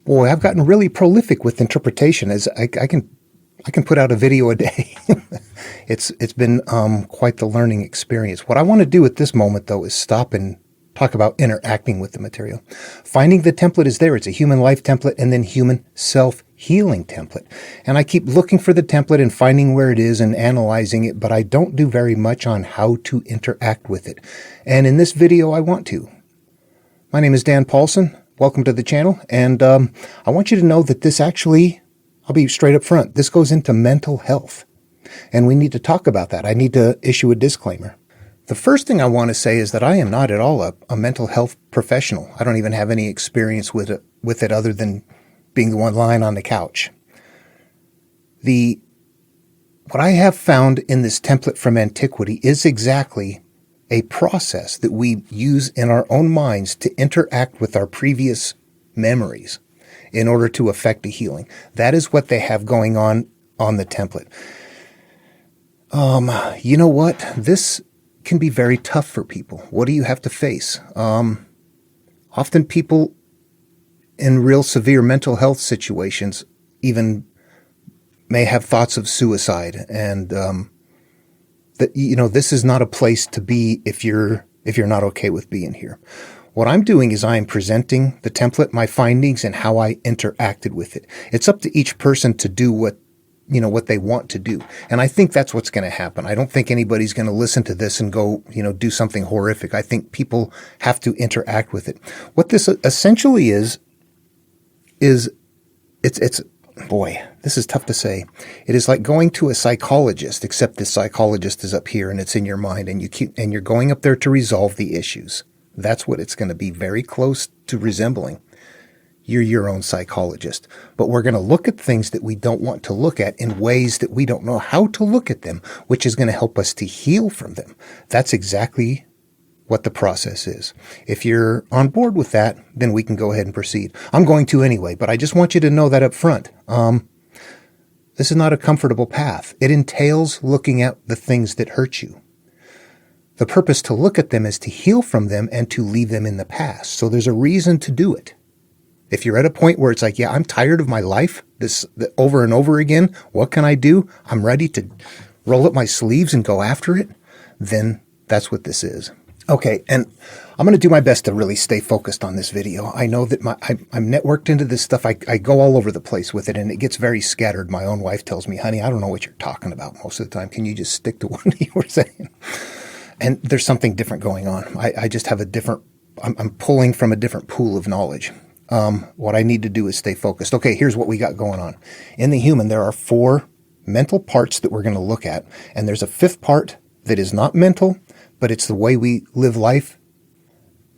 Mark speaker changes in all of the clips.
Speaker 1: Boy, I've gotten really prolific with interpretation. As I can put out a video a day. It's been quite the learning experience. What I want to do at this moment, though, is stop and talk about interacting with the material. Finding the template is there. It's a human life template and then human self-healing template. And I keep looking for the template and finding where it is and analyzing it, but I don't do very much on how to interact with it. And in this video, I want to. My name is Dan Paulson. Welcome to the channel. And I want you to know that this actually, I'll be straight up front, this goes into mental health. And we need to talk about that. I need to issue a disclaimer. The first thing I want to say is that I am not at all a mental health professional. I don't even have any experience with it other than being the one lying on the couch. What I have found in this template from antiquity is exactly a process that we use in our own minds to interact with our previous memories in order to effect a healing. That is what they have going on the template. You know what? This can be very tough for people. What do you have to face? Often people in real severe mental health situations even may have thoughts of suicide, and this is not a place to be if you're not okay with being here. What I'm doing is I am presenting the template, my findings, and how I interacted with it. It's up to each person to do what they want to do. And I think that's what's going to happen. I don't think anybody's going to listen to this and go, do something horrific. I think people have to interact with it. What this essentially is boy, this is tough to say. It is like going to a psychologist, except the psychologist is up here and it's in your mind, and you're going up there to resolve the issues. That's what it's going to be, very close to resembling. You're your own psychologist. But we're going to look at things that we don't want to look at in ways that we don't know how to look at them, which is going to help us to heal from them. That's exactly what the process is. If you're on board with that, then we can go ahead and proceed. I'm going to anyway, but I just want you to know that up front. This is not a comfortable path. It entails looking at the things that hurt you. The purpose to look at them is to heal from them and to leave them in the past. So there's a reason to do it. If you're at a point where it's like, yeah, I'm tired of my life, this over and over again, what can I do? I'm ready to roll up my sleeves and go after it, then that's what this is. Okay, and I'm going to do my best to really stay focused on this video. I know that I'm networked into this stuff. I go all over the place with it, and it gets very scattered. My own wife tells me, honey, I don't know what you're talking about most of the time. Can you just stick to what you were saying? And there's something different going on. I just have I'm pulling from a different pool of knowledge. What I need to do is stay focused. Okay, here's what we got going on. In the human, there are 4 mental parts that we're going to look at, and there's a 5th part that is not mental, but it's the way we live life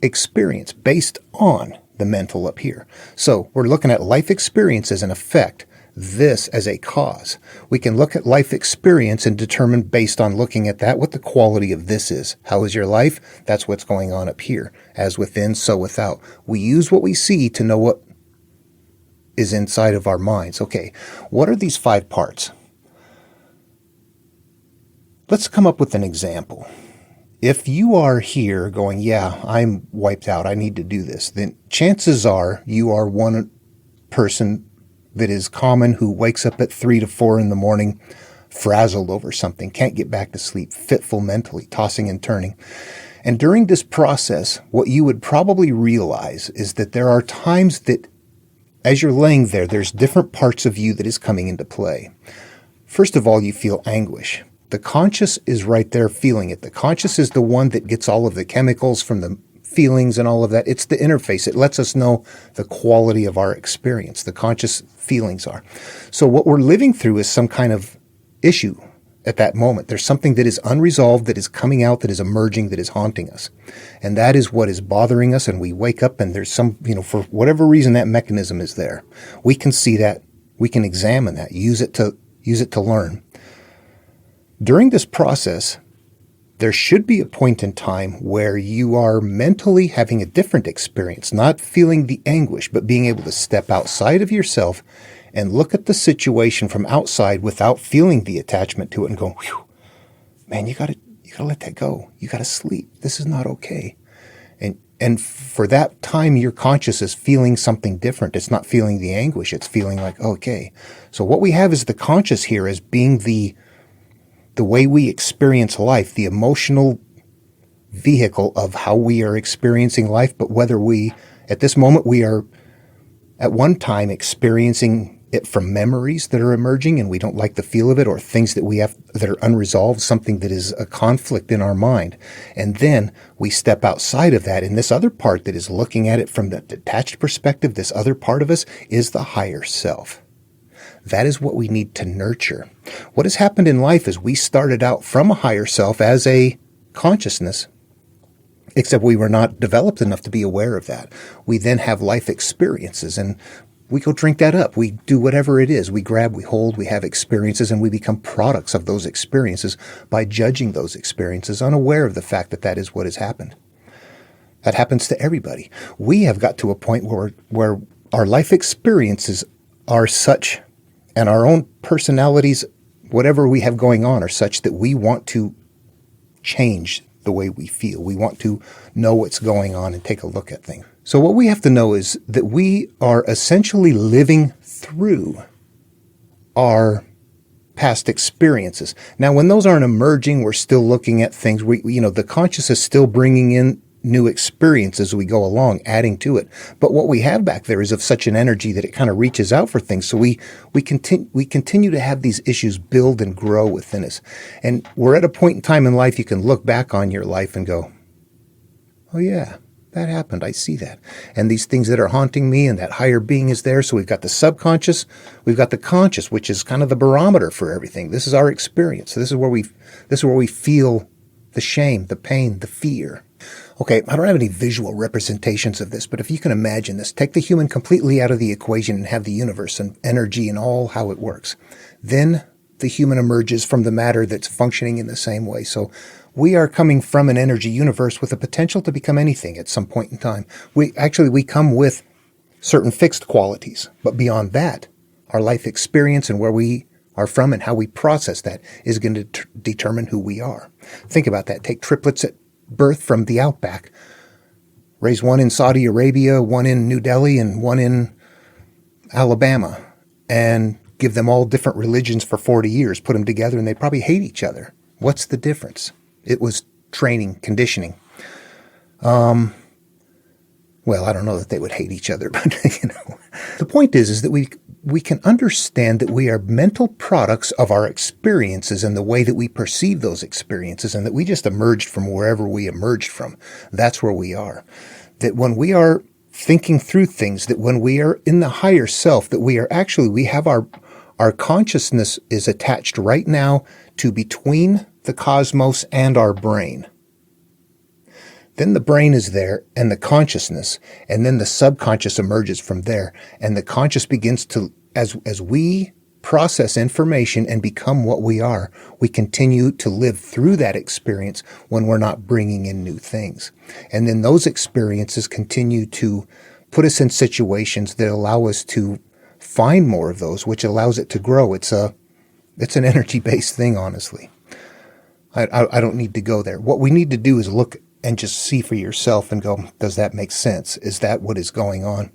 Speaker 1: experience based on the mental up here. So we're looking at life experience as an effect, this as a cause. We can look at life experience and determine based on looking at that what the quality of this is. How is your life? That's what's going on up here. As within, so without. We use what we see to know what is inside of our minds. Okay, what are these 5 parts? Let's come up with an example. If you are here going, yeah, I'm wiped out, I need to do this, then chances are you are one person that is common who wakes up at 3 to 4 in the morning, frazzled over something, can't get back to sleep, fitful mentally, tossing and turning. And during this process, what you would probably realize is that there are times that as you're laying there, there's different parts of you that is coming into play. First of all, you feel anguish. The conscious is right there feeling it. The conscious is the one that gets all of the chemicals from the feelings and all of that. It's the interface. It lets us know the quality of our experience. The conscious feelings are. So what we're living through is some kind of issue at that moment. There's something that is unresolved, that is coming out, that is emerging, that is haunting us. And that is what is bothering us. And we wake up and there's some, for whatever reason, that mechanism is there. We can see that. We can examine that. Use it to learn. During this process, there should be a point in time where you are mentally having a different experience, not feeling the anguish, but being able to step outside of yourself and look at the situation from outside without feeling the attachment to it and go, whew, man, you gotta let that go. You gotta sleep. This is not okay. And for that time, your conscious is feeling something different. It's not feeling the anguish. It's feeling like, okay. So what we have is the conscious here as being the way we experience life, the emotional vehicle of how we are experiencing life. But whether at this moment, we are at one time experiencing it from memories that are emerging and we don't like the feel of it, or things that we have that are unresolved, something that is a conflict in our mind. And then we step outside of that, and this other part that is looking at it from the detached perspective, this other part of us is the higher self. That is what we need to nurture. What has happened in life is we started out from a higher self as a consciousness, except we were not developed enough to be aware of that. We then have life experiences, and we go drink that up. We do whatever it is. We grab, we hold, we have experiences, and we become products of those experiences by judging those experiences, unaware of the fact that that is what has happened. That happens to everybody. We have got to a point where our life experiences are such, and our own personalities, whatever we have going on, are such that we want to change the way we feel. We want to know what's going on and take a look at things. So what we have to know is that we are essentially living through our past experiences. Now, when those aren't emerging, we're still looking at things. The conscious is still bringing in new experiences as we go along, adding to it. But what we have back there is of such an energy that it kind of reaches out for things. So we continue to have these issues build and grow within us. And we're at a point in time in life you can look back on your life and go, oh yeah, that happened. I see that. And these things that are haunting me, and that higher being is there. So we've got the subconscious, we've got the conscious, which is kind of the barometer for everything. This is our experience. This is where we feel the shame, the pain, the fear. Okay, I don't have any visual representations of this, but if you can imagine this, take the human completely out of the equation and have the universe and energy and all how it works. Then the human emerges from the matter that's functioning in the same way. So we are coming from an energy universe with a potential to become anything at some point in time. We come with certain fixed qualities, but beyond that, our life experience and where we are from and how we process that is going to determine who we are. Think about that. Take triplets at birth from the outback. Raise one in Saudi Arabia, one in New Delhi, and one in Alabama, and give them all different religions for 40 years, put them together, and they probably hate each other. What's the difference? It was training, conditioning. Well, I don't know that they would hate each other, but the point is that we can understand that we are mental products of our experiences and the way that we perceive those experiences, and that we just emerged from wherever we emerged from. That's where we are. That when we are thinking through things, that when we are in the higher self, that we have our consciousness is attached right now to between the cosmos and our brain. Then the brain is there and the consciousness, and then the subconscious emerges from there. And the conscious begins to, as we process information and become what we are, we continue to live through that experience when we're not bringing in new things. And then those experiences continue to put us in situations that allow us to find more of those, which allows it to grow. It's an energy-based thing, honestly. I don't need to go there. What we need to do is look and just see for yourself and go, does that make sense? Is that what is going on?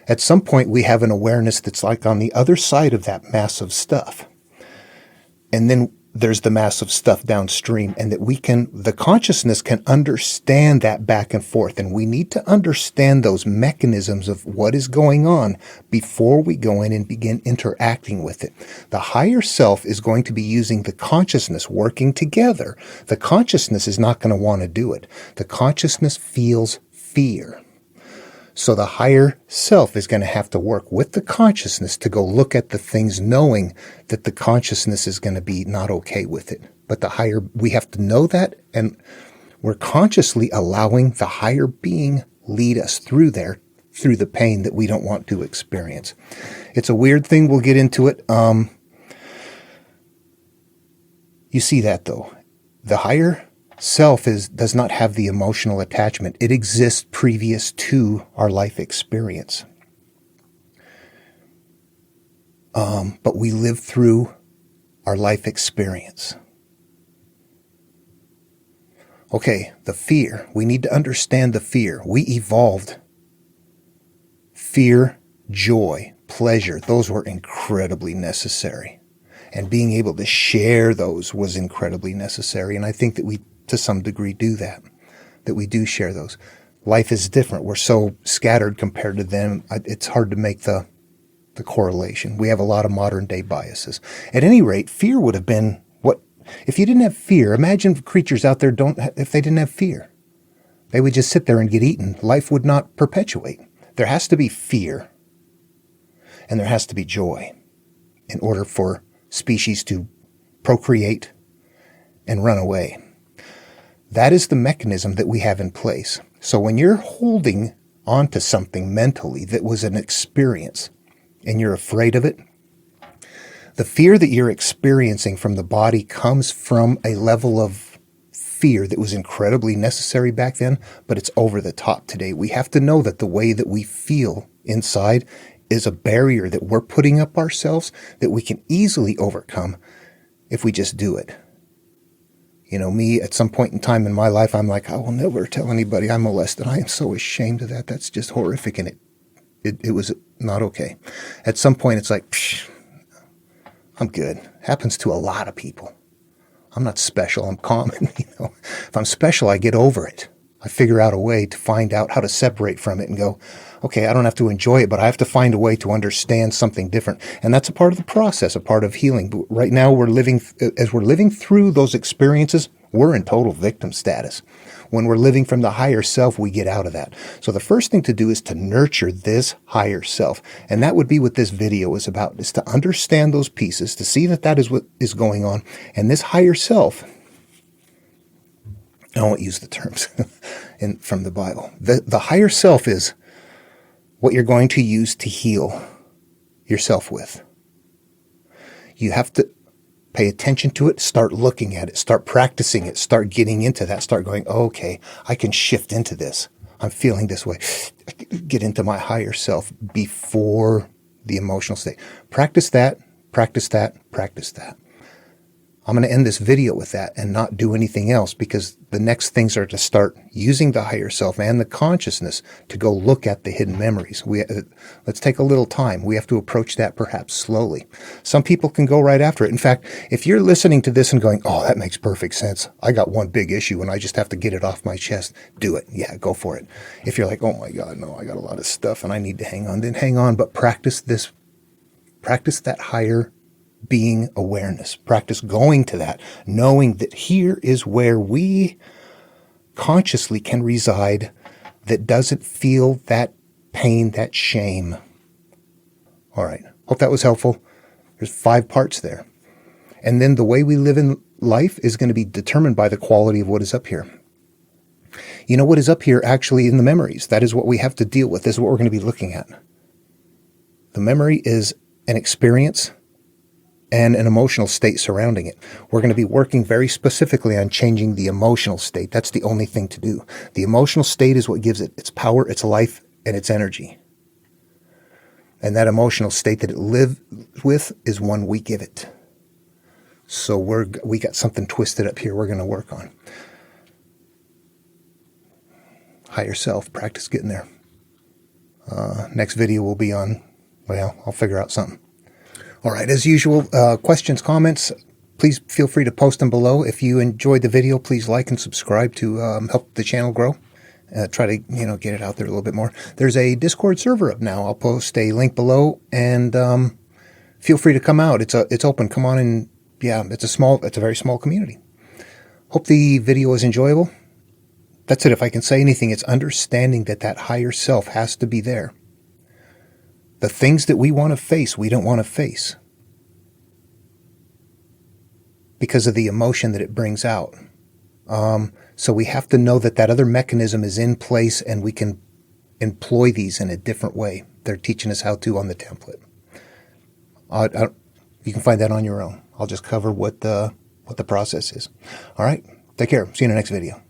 Speaker 1: At some point, we have an awareness that's like on the other side of that massive stuff. And then there's the massive stuff downstream, and that the consciousness can understand that back and forth. And we need to understand those mechanisms of what is going on before we go in and begin interacting with it. The higher self is going to be using the consciousness working together. The consciousness is not going to want to do it. The consciousness feels fear. So the higher self is going to have to work with the consciousness to go look at the things, knowing that the consciousness is going to be not okay with it. But we have to know that, and we're consciously allowing the higher being lead us through the pain that we don't want to experience. It's a weird thing. We'll get into it. You see that, though. The higher self does not have the emotional attachment. It exists previous to our life experience. But we live through our life experience. Okay, the fear. We need to understand the fear. We evolved. Fear, joy, pleasure, those were incredibly necessary. And being able to share those was incredibly necessary. And I think that we, to some degree, do that we do share those. Life is different. We're so scattered compared to them. It's hard to make the correlation. We have a lot of modern day biases. At any rate, fear would have been what, if you didn't have fear, imagine creatures out there if they didn't have fear. They would just sit there and get eaten. Life would not perpetuate. There has to be fear and there has to be joy in order for species to procreate and run away. That is the mechanism that we have in place. So when you're holding onto something mentally that was an experience and you're afraid of it, the fear that you're experiencing from the body comes from a level of fear that was incredibly necessary back then, but it's over the top today. We have to know that the way that we feel inside is a barrier that we're putting up ourselves that we can easily overcome if we just do it. You know, me, at some point in time in my life, I'm like, I will never tell anybody I'm molested. I am so ashamed of that. That's just horrific. And it was not okay. At some point, it's like, psh, I'm good. Happens to a lot of people. I'm not special. I'm common. You know, if I'm special, I get over it. I figure out a way to find out how to separate from it and go, okay, I don't have to enjoy it, but I have to find a way to understand something different. And that's a part of the process, a part of healing. But right now, as we're living through those experiences, we're in total victim status. When we're living from the higher self, we get out of that. So the first thing to do is to nurture this higher self. And that would be what this video is about, is to understand those pieces, to see that that is what is going on. And this higher self, I won't use the terms from the Bible. The higher self is what you're going to use to heal yourself with. You have to pay attention to it, start looking at it, start practicing it, start getting into that, start going, oh, okay, I can shift into this. I'm feeling this way. Get into my higher self before the emotional state. Practice that, practice that, practice that. I'm going to end this video with that and not do anything else, because the next things are to start using the higher self and the consciousness to go look at the hidden memories. Let's take a little time. We have to approach that perhaps slowly. Some people can go right after it. In fact, if you're listening to this and going, oh, that makes perfect sense. I got one big issue and I just have to get it off my chest. Do it. Yeah, go for it. If you're like, oh my God, no, I got a lot of stuff and I need to hang on, then hang on. But practice this. Practice that higher being awareness. Practice going to that, knowing that here is where we consciously can reside, that doesn't feel that pain, that shame. All right. Hope that was helpful. There's 5 parts there. And then the way we live in life is going to be determined by the quality of what is up here. You know what is up here actually in the memories? That is what we have to deal with. This is what we're going to be looking at. The memory is an experience and an emotional state surrounding it. We're going to be working very specifically on changing the emotional state. That's the only thing to do. The emotional state is what gives it its power, its life, and its energy. And that emotional state that it lives with is one we give it. So we got something twisted up here we're going to work on. Higher self, practice getting there. Next video will be on, well, I'll figure out something. All right, as usual, questions, comments, please feel free to post them below. If you enjoyed the video, please like and subscribe to help the channel grow. Try to, get it out there a little bit more. There's a Discord server up now. I'll post a link below, and feel free to come out. It's open. Come on, and yeah, it's a very small community. Hope the video was enjoyable. That's it. If I can say anything, it's understanding that higher self has to be there. The things that we want to face, we don't want to face because of the emotion that it brings out. So we have to know that other mechanism is in place, and we can employ these in a different way. They're teaching us how to on the template. You can find that on your own. I'll just cover what the process is. All right. Take care. See you in the next video.